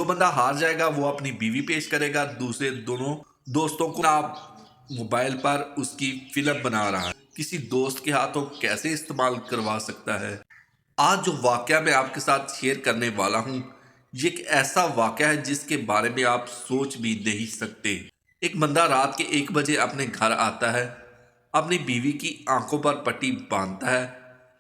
जो बंदा हार जाएगा वो अपनी बीवी पेश करेगा, दूसरे दोनों दोस्तों को आप मोबाइल पर उसकी फिल्म बना रहा है, किसी दोस्त के हाथों कैसे इस्तेमाल करवा सकता है। आज जो वाकया मैं आपके साथ शेयर करने वाला हूँ, ये एक ऐसा वाकया है जिसके बारे में आप सोच भी नहीं सकते। एक बंदा रात के 1 बजे अपने घर आता है, अपनी बीवी की आंखों पर पट्टी बांधता है,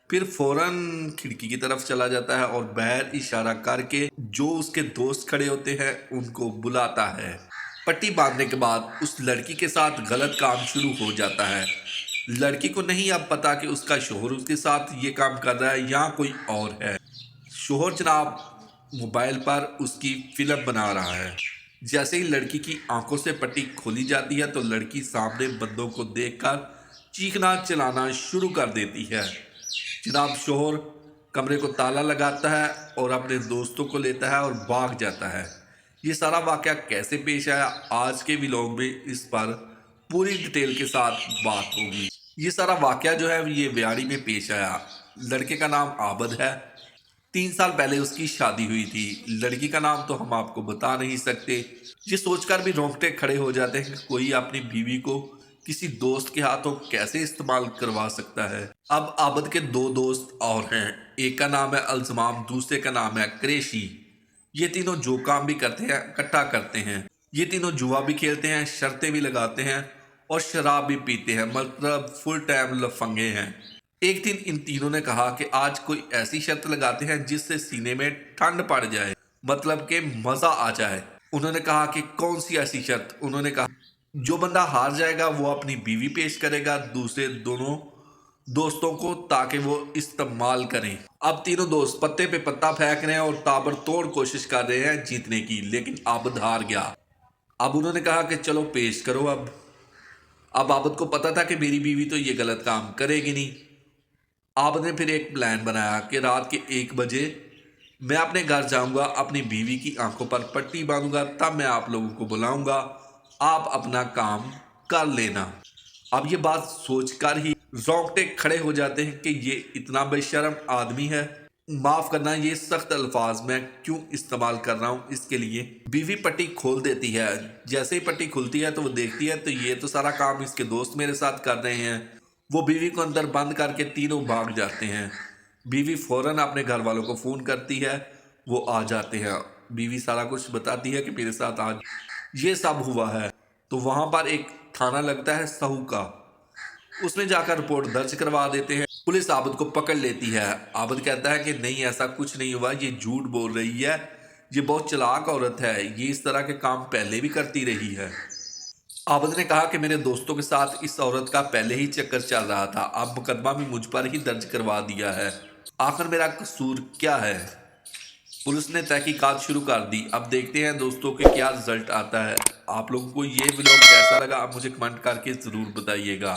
फिर फौरन खिड़की की तरफ चला जाता है और बाहर इशारा करके जो उसके दोस्त खड़े होते हैं उनको बुलाता है। पट्टी बांधने के बाद उस लड़की के साथ गलत काम शुरू हो जाता है। लड़की को नहीं अब पता कि उसका शोहर उसके साथ ये काम कर रहा है या कोई और है। शोहर जनाब मोबाइल पर उसकी फिल्म बना रहा है। जैसे ही लड़की की आंखों से पट्टी खोली जाती है तो लड़की सामने बंदों को देखकर चीखना चिल्लाना शुरू कर देती है। जनाब शोहर कमरे को ताला लगाता है और अपने दोस्तों को लेता है और भाग जाता है। ये सारा वाकया कैसे पेश आया, आज के व्लॉग में इस पर पूरी डिटेल के साथ बात होगी। ये सारा वाकया जो है ये व्याड़ी में पेश आया। लड़के का नाम आबद है। 3 साल पहले उसकी शादी हुई थी। लड़की का नाम तो हम आपको बता नहीं सकते। ये सोचकर भी रोंगटे खड़े हो जाते हैं कि कोई अपनी बीवी को किसी दोस्त के हाथों कैसे इस्तेमाल करवा सकता है। अब आबद के 2 दोस्त और हैं। एक का नाम है अल्जमाम, दूसरे का नाम है क्रेशी। ये तीनों जो काम भी करते हैं इकट्ठा करते हैं। ये तीनों जुआ भी खेलते हैं, शर्तें भी लगाते हैं और शराब भी पीते हैं, मतलब फुल टाइम लफंगे हैं। एक दिन इन तीनों ने कहा कि आज कोई ऐसी शर्त लगाते हैं जिससे सीने में ठंड पड़ जाए, मतलब कि मजा आ जाए। उन्होंने कहा कि कौन सी ऐसी शर्त। उन्होंने कहा जो बंदा हार जाएगा वो अपनी बीवी पेश करेगा दूसरे दोनों दोस्तों को ताकि वो इस्तेमाल करें। अब तीनों दोस्त पत्ते पे पत्ता फेंक रहे हैं और ताबड़तोड़ कोशिश कर रहे हैं जीतने की, लेकिन आबद हार गया। अब उन्होंने कहा कि चलो पेश करो। अब आबद को पता था कि मेरी बीवी तो ये गलत काम करेगी नहीं। आबद ने फिर एक प्लान बनाया कि रात के 1 बजे मैं अपने घर जाऊंगा, अपनी बीवी की आंखों पर पट्टी बांधूंगा, तब मैं आप लोगों को बुलाऊंगा, आप अपना काम कर लेना। अब ये बात सोचकर ही रोंगटे खड़े हो जाते हैं कि ये इतना बेशर्म आदमी है। माफ करना ये सख्त अल्फाज मैं क्यों इस्तेमाल कर रहा हूँ इसके लिए। बीवी पट्टी खोल देती है। जैसे ही पट्टी खुलती है तो वो देखती है तो ये तो सारा काम इसके दोस्त मेरे साथ कर रहे हैं। वो बीवी को अंदर बंद करके तीनों भाग जाते हैं। बीवी फौरन अपने घर वालों को फ़ोन करती है, वो आ जाते हैं। बीवी सारा कुछ बताती है कि मेरे साथ आज ये सब हुआ है। तो वहाँ पर एक थाना लगता है सहू का, उसमें जाकर रिपोर्ट दर्ज करवा देते हैं। पुलिस आबद को पकड़ लेती है। आबद कहता है कि नहीं ऐसा कुछ नहीं हुआ, ये झूठ बोल रही है, ये बहुत चालाक औरत है, ये इस तरह के काम पहले भी करती रही है। आबद ने कहा कि मेरे दोस्तों के साथ इस औरत का पहले ही चक्कर चल रहा था, अब मुकदमा भी मुझ पर ही दर्ज करवा दिया है, आखिर मेरा कसूर क्या है। पुलिस ने तहकीकात शुरू कर दी। अब देखते हैं दोस्तों के क्या रिजल्ट आता है। आप लोगों को ये व्लॉग कैसा लगा आप मुझे कमेंट करके ज़रूर बताइएगा।